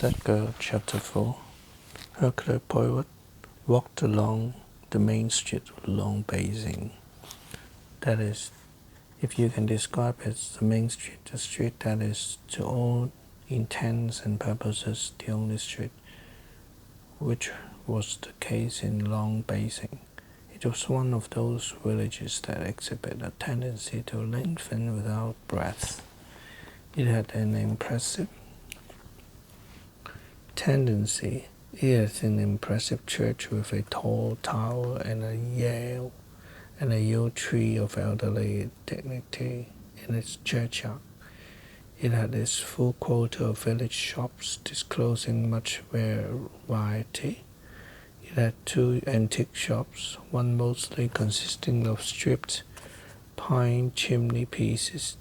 That Girl, Chapter 4. Hercule Poirot walked along the main street of Long Basing. That is, if you can describe it as the main street, the street that is, to all intents and purposes, the only street, which was the case in Long Basing. It was one of those villages that exhibit a tendency to lengthen without breadth. It had an impressive tendency. It had an impressive church with a tall tower and a yew tree of elderly dignity in its churchyard. It had its full quota of village shops disclosing much variety. It had two antique shops, one mostly consisting of stripped pine chimney pieces,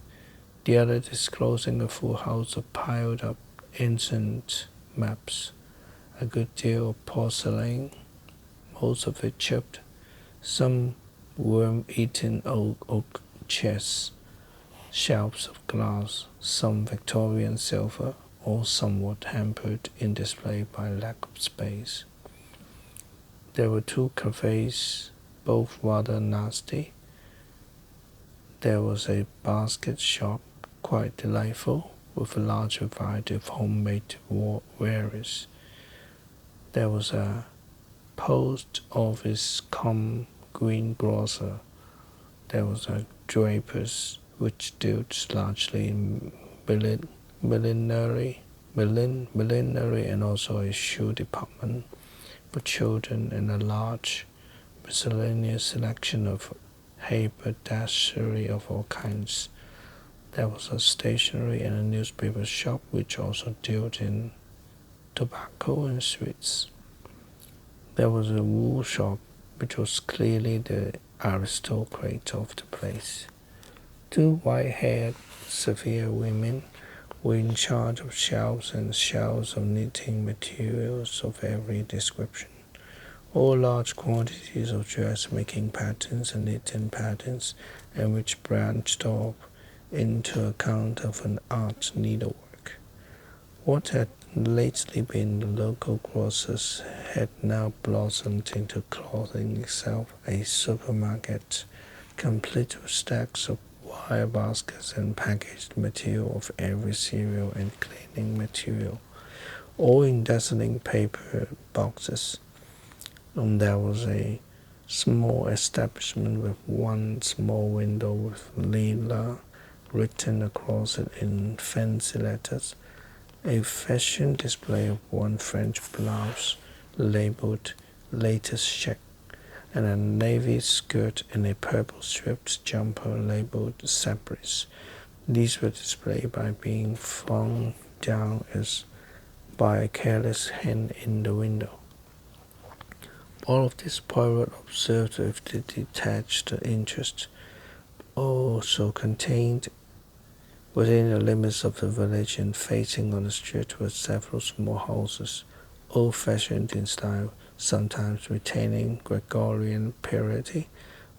the other disclosing a full house of piled-up ancient maps, a good deal of porcelain, most of it chipped, some worm-eaten oak chests, shelves of glass, some Victorian silver, all somewhat hampered in display by lack of space. There were two cafes, both rather nasty. There was a basket shop, quite delightful, with a large variety of homemade wares. There was a post office cum greengrocer. There was a draper's, which dealt largely in millinery, and also a shoe department for children, and a large miscellaneous selection of haberdashery of all kinds. There was a stationery and a newspaper shop which also dealt in tobacco and sweets. There was a wool shop which was clearly the aristocrat of the place. Two white-haired, severe women were in charge of shelves and shelves of knitting materials of every description, all large quantities of dressmaking patterns and knitting patterns, and which branched off into a kind of an art needlework. What had lately been the local grocer's had now blossomed into clothing itself a supermarket, complete with stacks of wire baskets and packaged material of every cereal and cleaning material, all in dazzling paper boxes. And there was a small establishment with one small window with Leela written across it in fancy letters, a fashion display of one French blouse labeled latest chic, and a navy skirt and a purple striped jumper labeled Sabris. These were displayed by being flung down as by a careless hand in the window. All of this Poirot observed with detached interest, so contained within the limits of the village and facing on the street were several small houses, old-fashioned in style, sometimes retaining Gregorian purity,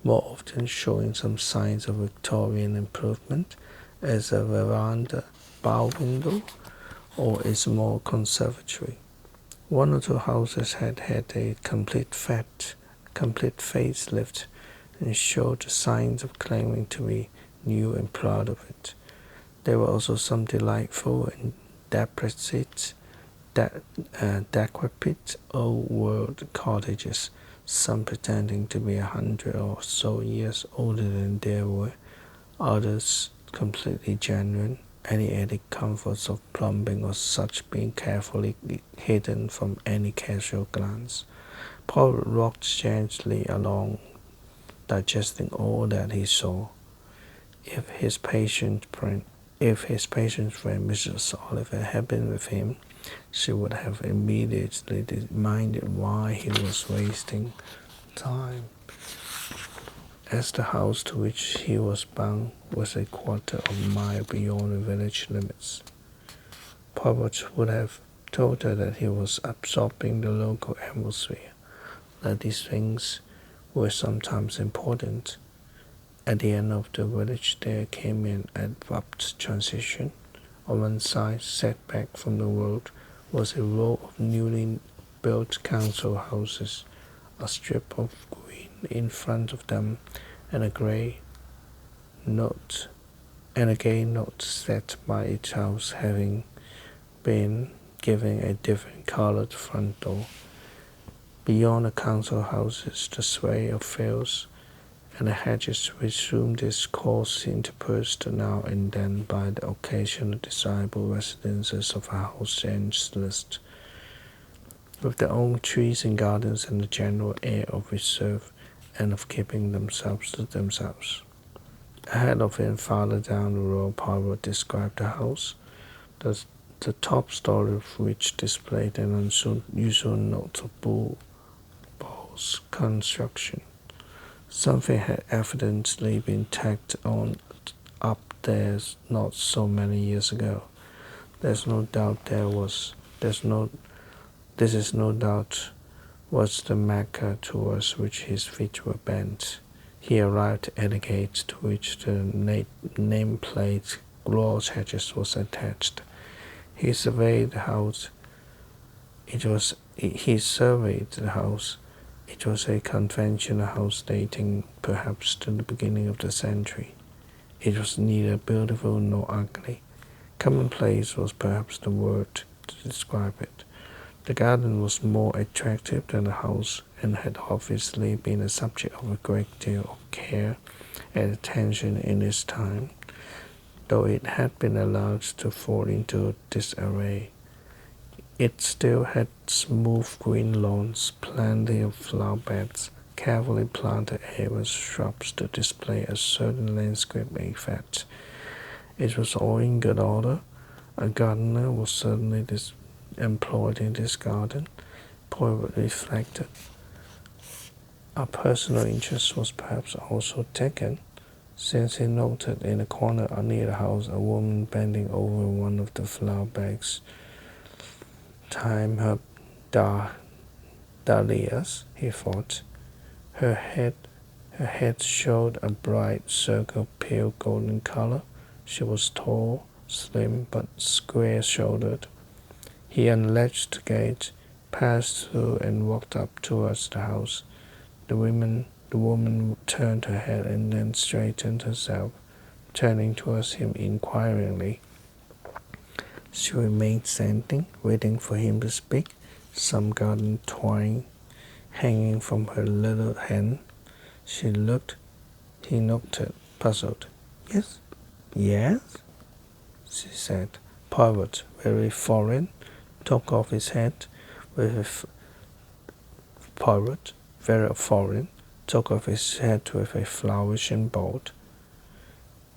more often showing some signs of Victorian improvement, as a veranda, bow window, or a small conservatory. One or two houses had a complete facelift, and showed the signs of claiming to be new and proud of it. There were also some delightful and decrepit old-world cottages, some pretending to be 100 or so years older than they were, others completely genuine, any added comforts of plumbing or such being carefully hidden from any casual glance. Paul walked gently along, digesting all that he saw. If his patient friend Mrs. Oliver had been with him, she would have immediately demanded why he was wasting time, as the house to which he was bound was a quarter of a mile beyond the village limits. Poirot would have told her that he was absorbing the local atmosphere, that these things were sometimes important. At the end of the village there came an abrupt transition. On one side, set back from the road, was a row of newly built council houses, a strip of green in front of them, and a gay note set by each house having been given a different colored front door. Beyond the council houses, the sway of fields and the hedges resumed its course, interspersed now and then by the occasional desirable residences of a house list, with their own trees and gardens and the general air of reserve and of keeping themselves to themselves. Ahead of it and farther down the road, Poirot described the house, the top story of which displayed an unusual note of Ball's construction. Something had evidently been tacked on up there not so many years ago. This is no doubt was the Mecca towards which his feet were bent. He arrived at a gate to which the nameplate Lord's Hedges was attached. He surveyed the house. It was a conventional house dating perhaps to the beginning of the century. It was neither beautiful nor ugly. Commonplace was perhaps the word to describe it. The garden was more attractive than the house, and had obviously been the subject of a great deal of care and attention in its time, though it had been allowed to fall into disarray. It still had smooth green lawns, plenty of flower beds, carefully planted areas, shrubs to display a certain landscape effect. It was all in good order. A gardener was certainly employed in this garden, Poirot reflected. A personal interest was perhaps also taken, since he noted in a corner near the house a woman bending over one of the flower bags. Time her dahlias, he thought. Her head showed a bright circle of pale golden color. She was tall, slim, but square-shouldered. He unlatched the gate, passed through, and walked up towards the house. The woman turned her head and then straightened herself, turning towards him inquiringly. She remained standing, waiting for him to speak, some garden twine hanging from her little hand. He nodded, puzzled. Yes? Yes? She said. Poirot, very foreign, took off his hat with a flourish and bolt.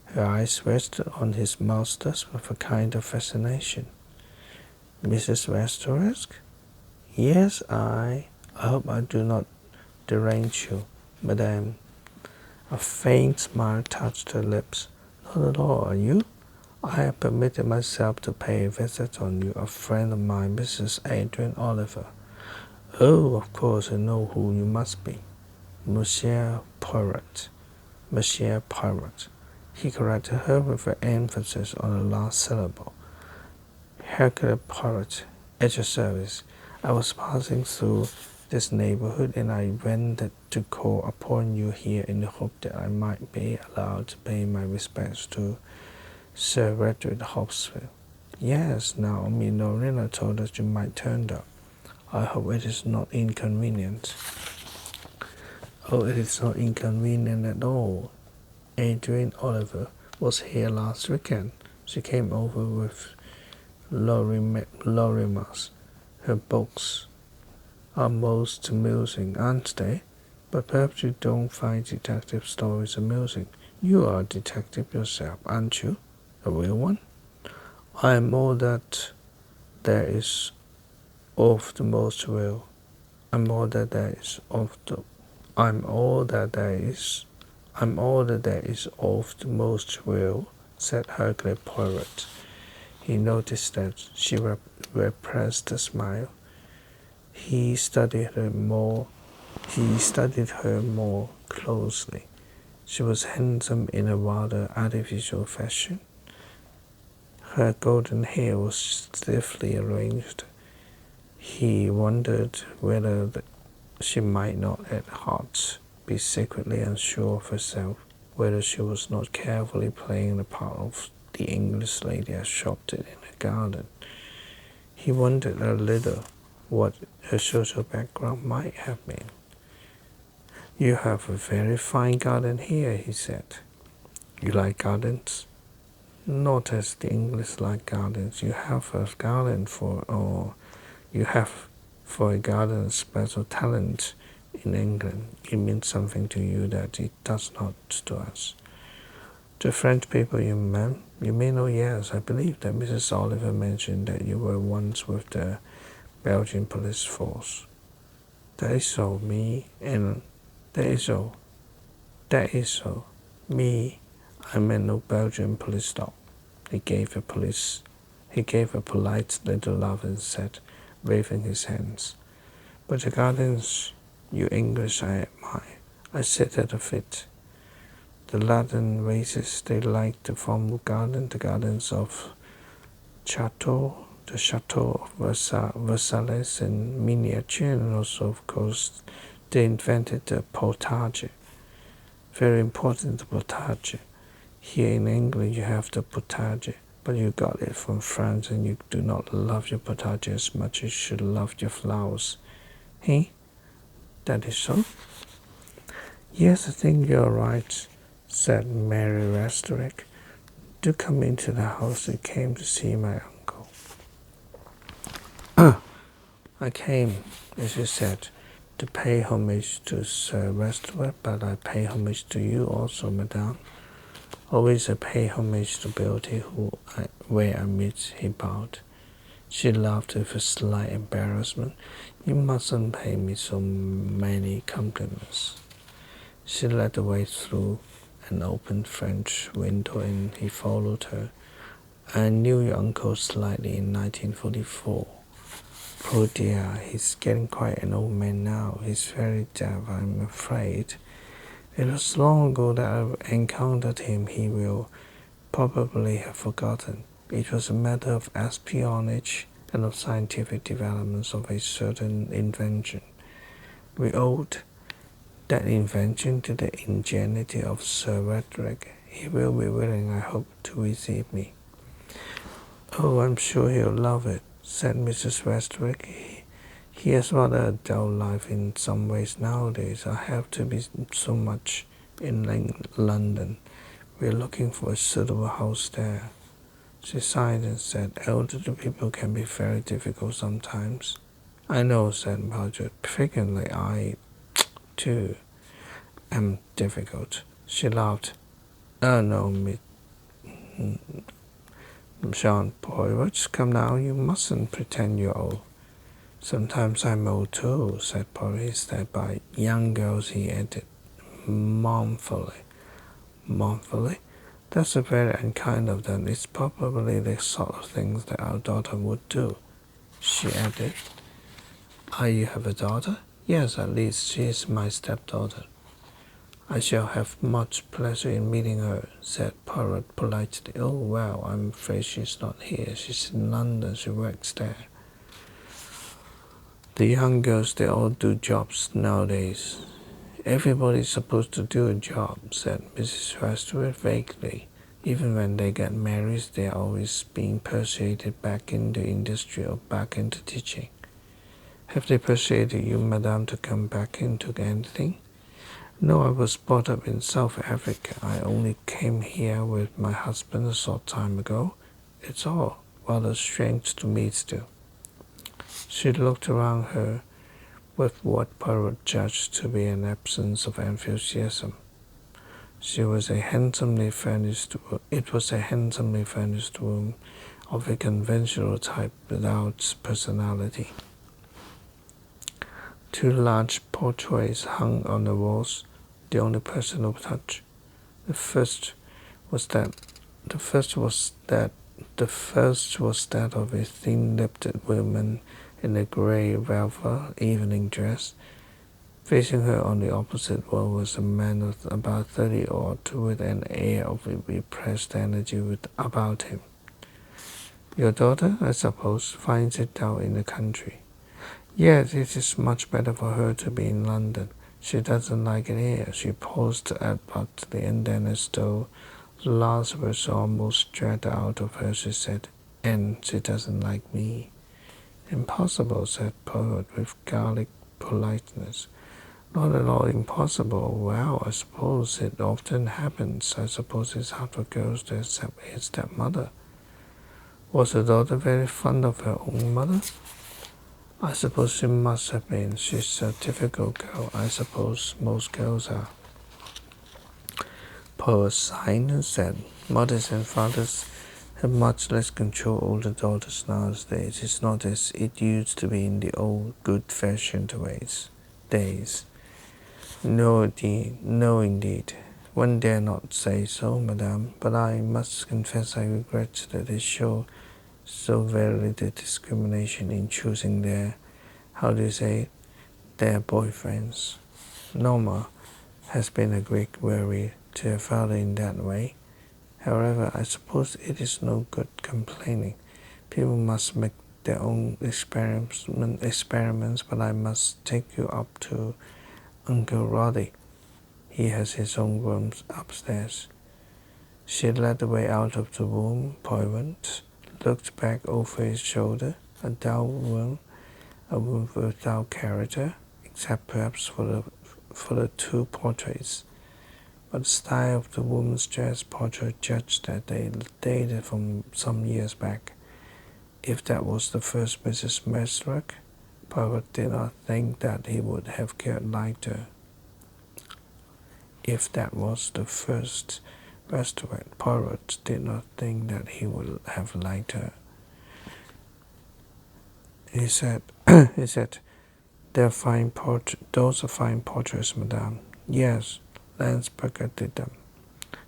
Her eyes rested on his master's with a kind of fascination. Mrs. Westoresk? Yes, I hope I do not derange you, madame. A faint smile touched her lips. Not at all, are you? I have permitted myself to pay a visit on you, a friend of mine, Mrs. Adrian Oliver. Oh, of course, I know who you must be. Monsieur Poirot. He corrected her with an emphasis on the last syllable. Hercule Poirot, at your service. I was passing through this neighborhood, and I ventured to call upon you here in the hope that I might be allowed to pay my respects to Sir Redwood Hopsfield. Yes, Naomi Lorena told us you might turn up. I hope it is not inconvenient. Oh, it is not inconvenient at all. Adrian Oliver was here last weekend. She came over with Lorimer's. Her books are most amusing, aren't they? But perhaps you don't find detective stories amusing. You are a detective yourself, aren't you? A real one? I am all that there is of the most real. I'm all that there is of the most real, said Hercule Poirot. He noticed that she repressed a smile. He studied her more closely. She was handsome in a rather artificial fashion. Her golden hair was stiffly arranged. He wondered whether she might not at heart be secretly unsure of herself, whether she was not carefully playing the part of the English lady adopted in her garden. He wondered a little what her social background might have been. "You have a very fine garden here," he said. "You like gardens?" "Not as the English like gardens. You have a garden you have for a garden a special talent in England. It means something to you that it does not to us." "The French people you mean? Oh yes, I believe that Mrs. Oliver mentioned that you were once with the Belgian police force." "That is so. That is so. Me, I'm no Belgian police dog." He gave a polite little laugh and said, waving his hands, "But the gardens you English I admire. I sit at a fit. The Latin races, they like the formal garden, the gardens of the chateau of Versailles in miniature, and also, of course, they invented the potager. Very important, the potager. Here in England you have the potager, but you got it from France, and you do not love your potager as much as you should love your flowers. Hey, that is so?" "Yes, I think you're right," said Mary Restorick. "Do come into the house. I came to see my uncle." "I came, as you said, to pay homage to Sir Restorick, but I pay homage to you also, madame. Always I pay homage to beauty where I meet," he bowed. She laughed with a slight embarrassment. "You mustn't pay me so many compliments." She led the way through an open French window, and he followed her. "I knew your uncle slightly in 1944. Poor dear, he's getting quite an old man now. He's very deaf, I'm afraid. It was long ago that I encountered him. He will probably have forgotten. It was a matter of espionage and of scientific developments of a certain invention. We owed that invention to the ingenuity of Sir Redrick. He will be willing, I hope, to receive me." "Oh, I'm sure he'll love it," said Mrs. Westwick. He has rather a dull life in some ways nowadays. I have to be so much in London. We're looking for a suitable house there." She sighed and said, "Elderly people can be very difficult sometimes." "I know," said Margaret. "Frequently I, too, am difficult." She laughed. "Oh, no, Jean Porridge, come now, you mustn't pretend you're old." "Sometimes I'm old too," said Porridge. "That by young girls," he added, mournfully. "Mournfully? That's very unkind of them. It's probably the sort of things that our daughter would do," she added. "You have a daughter?" "Yes, at least she is my stepdaughter." "I shall have much pleasure in meeting her," said Poirot politely. "Oh, well, I'm afraid she's not here. She's in London. She works there." "The young girls, they all do jobs nowadays." "Everybody's supposed to do a job," said Mrs. Westwood vaguely. "Even when they get married, they're always being persuaded back into industry or back into teaching." "Have they persuaded you, madame, to come back into anything?" "No, I was brought up in South Africa. I only came here with my husband a short time ago. It's all rather strange to me still." She looked around her with what Poirot judged to be an absence of enthusiasm. It was a handsomely furnished room of a conventional type without personality. Two large portraits hung on the walls, the only personal touch. The first was that of a thin-lipped woman in a grey velvet evening dress. Facing her on the opposite wall was a man of about 30-odd, with an air of repressed energy about him. "Your daughter, I suppose, finds it dull in the country." Yes, it is much better for her to be in London. She doesn't like it here. She paused abruptly, and then, as though the last words almost dragged out of her, she said, "And she doesn't like me." "Impossible," said Poet with garlic politeness. "Not at all impossible. Well, I suppose it often happens. I suppose it's hard for girls to accept his stepmother." "Was the daughter very fond of her own mother?" "I suppose she must have been. She's a difficult girl. I suppose most girls are." Poet sighed and said, "Mothers and fathers have much less control over daughters nowadays. It's not as it used to be in the old good-fashioned days." No, indeed. No, indeed. One dare not say so, madame, but I must confess I regret that they show so very little discrimination in choosing their, how do you say, their boyfriends. Norma has been a great worry to her father in that way. However, I suppose it is no good complaining. People must make their own experiments, but I must take you up to Uncle Roddy. He has his own rooms upstairs." She led the way out of the room. Poivant looked back over his shoulder. A dull room, a room without character, except perhaps for the two portraits. But the style of the woman's dress portrait judged that they dated from some years back. If that was the first Mrs. Mesrock, Poivant did not think that he would have liked her. If that was the first restaurant, Poirot did not think that he would have liked her. He said, "Those are fine portraits, madame." "Yes, Landsberger did them."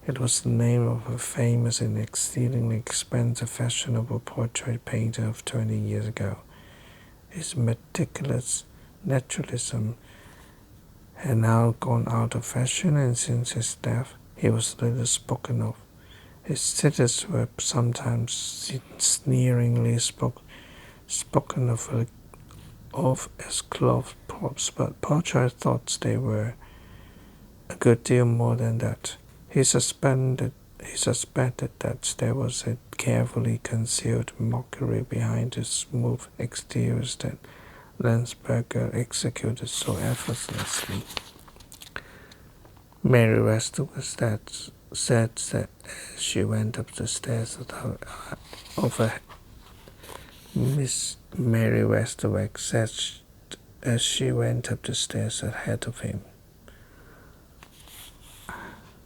It was the name of a famous and exceedingly expensive fashionable portrait painter of 20 years ago. His meticulous naturalism had now gone out of fashion, and since his death he was little spoken of. His sitters were sometimes sneeringly spoken of as cloth props, but Portrait thought they were a good deal more than that. He suspected that there was a carefully concealed mockery behind the smooth exteriors that Landsberger executed so effortlessly. Mary Westerwick said that as she went up the stairs Miss Mary Westerwick said as she went up the stairs ahead of him,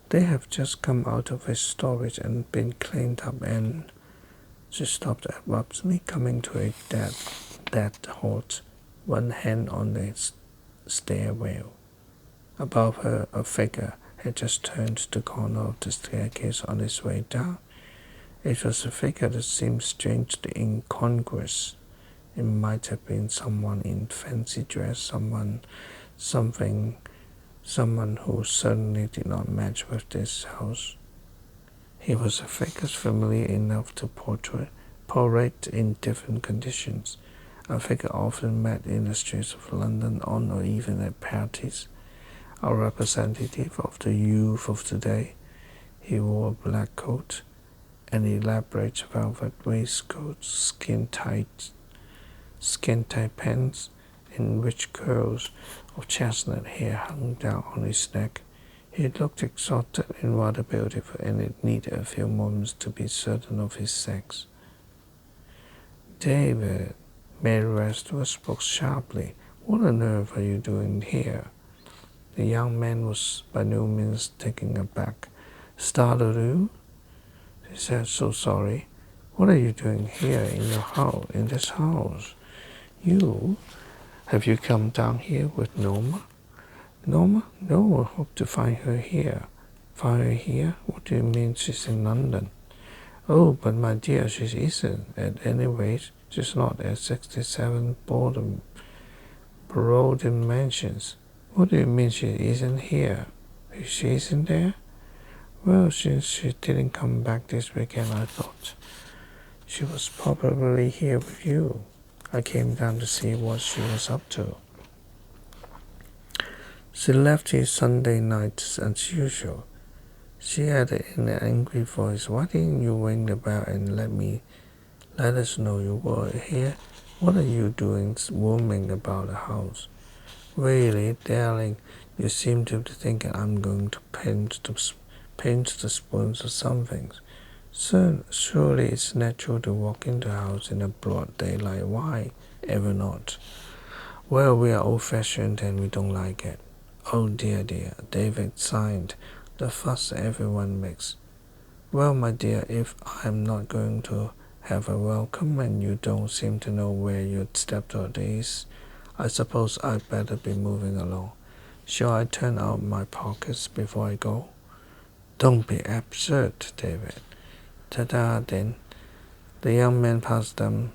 "They have just come out of a storage and been cleaned up," and she stopped abruptly, coming to a dead halt, one hand on the stair rail. Above her, a figure had just turned the corner of the staircase on its way down. It was a figure that seemed strangely incongruous. It might have been someone in fancy dress, someone who certainly did not match with this house. He was a figure familiar enough to portray in different conditions, a figure often met in the streets of London or even at parties, a representative of the youth of today. He wore a black coat, an elaborate velvet waistcoat, skin-tight pants, in which curls of chestnut hair hung down on his neck. He looked exalted and rather beautiful, and it needed a few moments to be certain of his sex. "David," Mary Westwood spoke sharply, "what on earth are you doing here?" The young man was by no means taken aback. "Startled you?" He said, "So sorry. What are you doing here in this house? You? Have you come down here with Norma?" "Norma? No, I hope to find her here." "Find her here? What do you mean she's in London?" "Oh, but my dear, she isn't. At any rate, she's not at 67 Broden Mansions." "What do you mean she isn't here?" "She isn't there?" "Well, since she didn't come back this weekend, I thought she was probably here with you." I came down to see what she was up to. She left here Sunday night as usual. She added in an angry voice, "Why didn't you ring the bell and let us know you were here? What are you doing roaming about the house? Really, darling, you seem to be thinking I'm going to pinch the spoons or something. Surely it's natural to walk into the house in a broad daylight. Why ever not?" "Well, we are old-fashioned and we don't like it." "Oh dear, David sighed. "The fuss everyone makes." "Well, my dear, if I'm not going to have a welcome and you don't seem to know where your stepdaughter is, I suppose I'd better be moving along. Shall I turn out my pockets before I go?" "Don't be absurd, David." "Ta-ta, then." The young man passed them,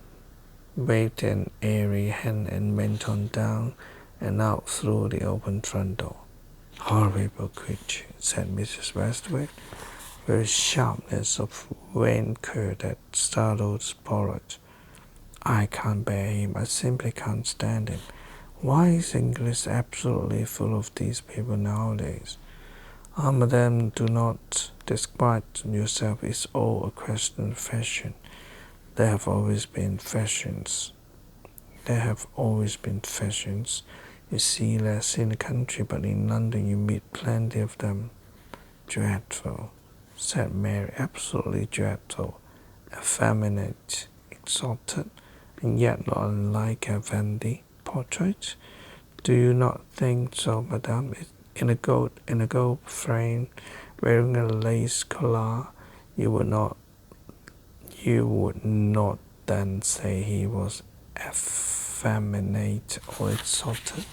waved an airy hand, and went on down and out through the open front door. "Horrible creature," said Mrs. Westwood, with a sharpness of rancor that startled Pollard. "I can't bear him. I simply can't stand him. Why is England absolutely full of these people nowadays?" "Ah, madame, do not disquiet yourself. It's all a question of fashion. There have always been fashions. You see less in the country, but in London you meet plenty of them." "Dreadful," said Mary, "absolutely dreadful. Effeminate, exalted, and yet not unlike a Vandyck portrait. Do you not think so, madame? In a gold frame, wearing a lace collar, you would not then say he was effeminate or exalted?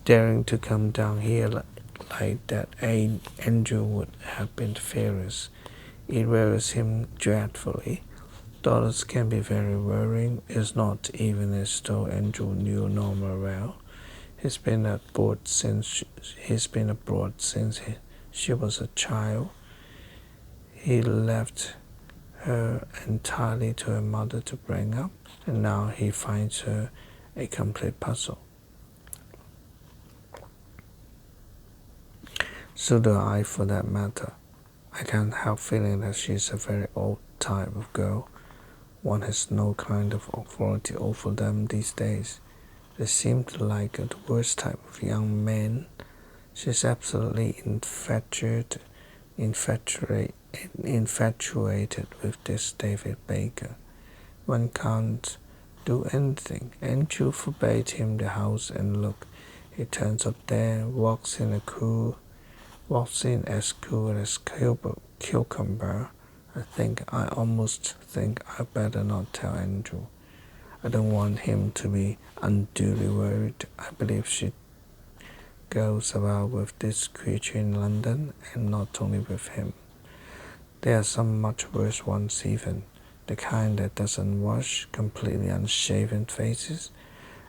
Daring to come down here like that Andrew would have been furious. It worries him dreadfully. Daughters can be very worrying. It's not even as though Andrew knew Norma well. He's been abroad since she was a child. He left her entirely to her mother to bring up, and now he finds her a complete puzzle." "So do I, for that matter. I can't help feeling that she's a very old type of girl. One has no kind of authority over them these days. They seem to like the worst type of young men. She's absolutely infatuated with this David Baker. One can't do anything. Andrew forbade him the house, and look, he turns up there, walks in as cool as cucumber. I almost think I'd better not tell Andrew. I don't want him to be unduly worried. I believe she goes about with this creature in London, and not only with him. There are some much worse ones even, the kind that doesn't wash, completely unshaven faces,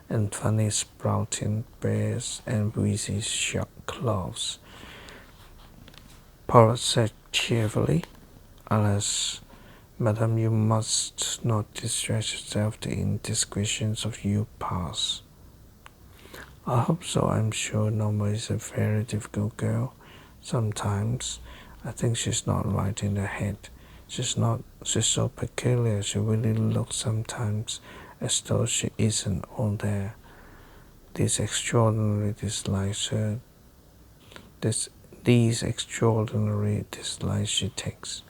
and funny sprouting bears, and wheezy shop cloths." Pollard said cheerfully, "Alas, madam, you must not distress yourself. The indiscretions of youth pass." "I hope so. I'm sure Norma is a very difficult girl. Sometimes I think she's not right in her head. She's so peculiar. She really looks sometimes as though she isn't all there. These extraordinary dislikes she takes.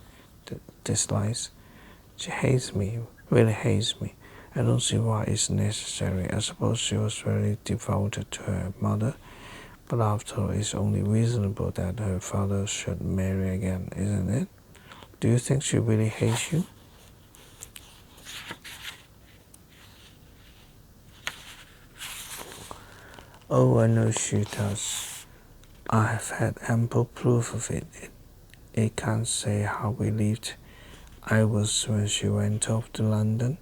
Dislikes. She hates me, really hates me. I don't see why it's necessary. I suppose she was very devoted to her mother, but after all, it's only reasonable that her father should marry again, isn't it? Do you think she really hates you?" "Oh, I know she does. I have had ample proof of it. It can't say how relieved I was when she went off to London.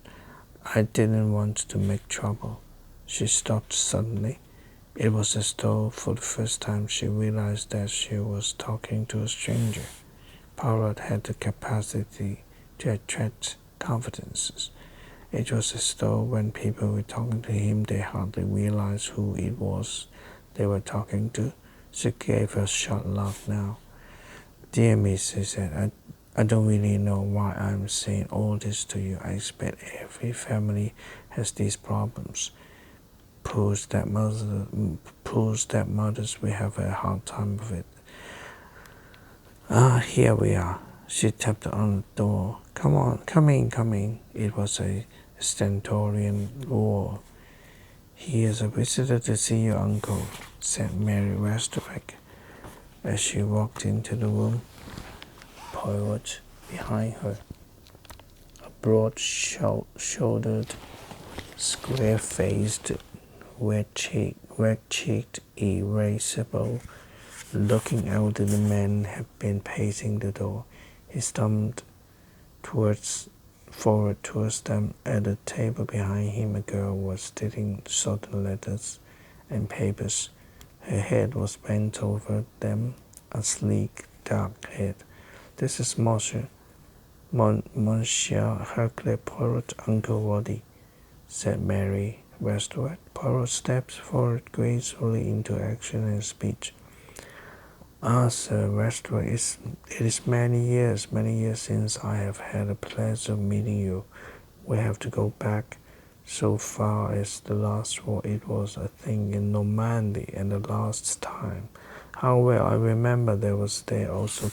I didn't want to make trouble." She stopped suddenly. It was as though for the first time she realized that she was talking to a stranger. Pollard had the capacity to attract confidences, It was as though when people were talking to him, they hardly realized who it was they were talking to. She gave a short laugh now. Dear me, she said, I don't really know why I'm saying all this to you. I expect every family has these problems. Poor stepmothers will have a hard time with it. Ah, here we are. She tapped on the door. Come on, come in. It was a stentorian roar. Here's a visitor to see your uncle, said Mary Westwick as she walked into the room. Poirot behind her, a broad-shouldered, square-faced, red-cheeked, irascible looking elderly man had been pacing the door. He stumped forward towards them. At the table behind him, a girl was studying certain letters and papers. Her head was bent over them, a sleek, dark head. This is Monsieur Hercule Poirot, Uncle Roddy, said Mary Westwood. Poirot stepped forward gracefully into action and speech. Ah, Sir Westwood, it is many years since I have had the pleasure of meeting you. We have to go back so far as the last war. It was, I think, in Normandy, and the last time. How well I remember there was there also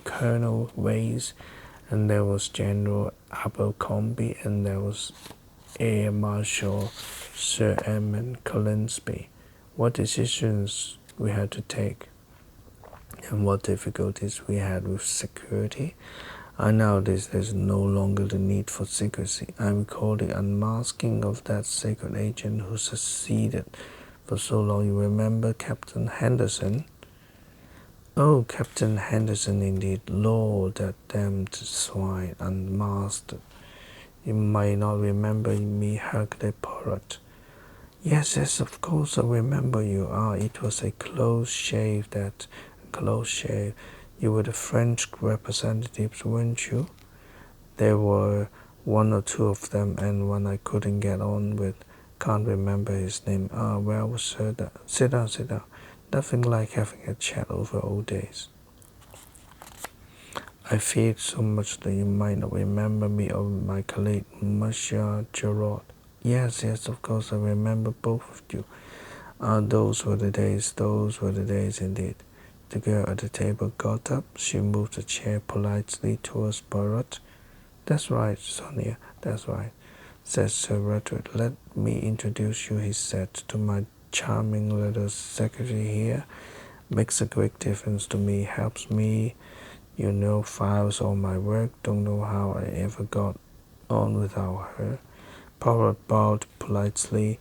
Colonel Wace, and there was General Abercrombie, and there was Air Marshal Sir Edmund Coningsby. What decisions we had to take, and what difficulties we had with security. Nowadays there's no longer the need for secrecy. I recall the unmasking of that secret agent who succeeded for so long. You remember Captain Henderson? Oh, Captain Henderson indeed. Lord, that damned swine unmasked. You might not remember me, Hercule Poirot. Yes, of course I remember you. Ah, it was a close shave. You were the French representatives, weren't you? There were one or two of them, and one I couldn't get on with. Can't remember his name. Ah, well, sir, sit down. Nothing like having a chat over old days. I feared so much that you might not remember me or my colleague, Monsieur Gerard. Yes, of course I remember both of you. Ah, those were the days indeed. The girl at the table got up. She moved a chair politely towards Poirot. That's right, Sonia, that's right, said Sir Roderick. Let me introduce you, he said, to my charming little secretary here. Makes a great difference to me, helps me, files all my work. Don't know how I ever got on without her. Poirot bowed politely.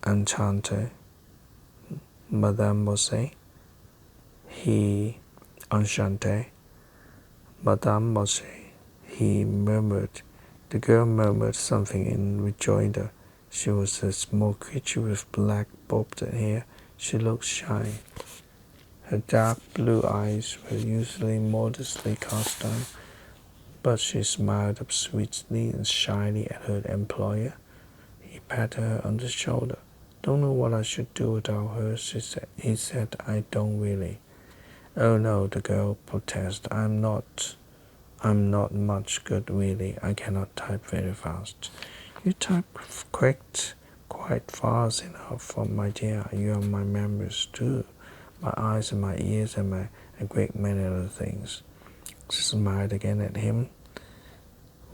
Enchanté, Mademoiselle. Mademoiselle, he murmured. The girl murmured something in rejoinder. She was a small creature with black bobbed hair. She looked shy. Her dark blue eyes were usually modestly cast down, but she smiled up sweetly and shyly at her employer. He patted her on the shoulder. Don't know what I should do without her, he said. I don't really. Oh no, the girl protested. I'm not much good really. I cannot type very fast. You type quite fast enough for my dear. You are my members too. My eyes and my ears and a great many other things. She smiled again at him.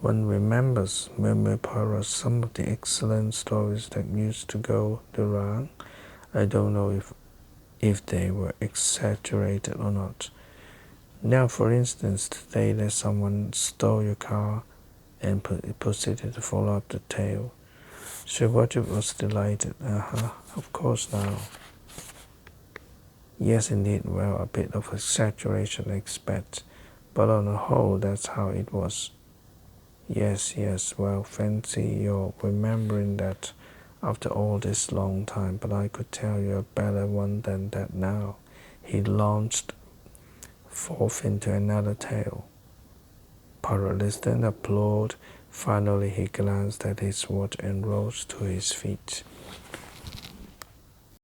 One remembers, murmured Poirot, some of the excellent stories that used to go the round. I don't know if they were exaggerated or not. Now, for instance, today that someone stole your car and proceeded to follow up the tale. Sir Roderick was delighted. Of course now. Yes, indeed. Well, a bit of exaggeration, I expect. But on the whole, that's how it was. Yes. Well, fancy your remembering that after all this long time. But I could tell you a better one than that now. He launched forth into another tale. Poirot listened, applauded, Finally, he glanced at his watch and rose to his feet.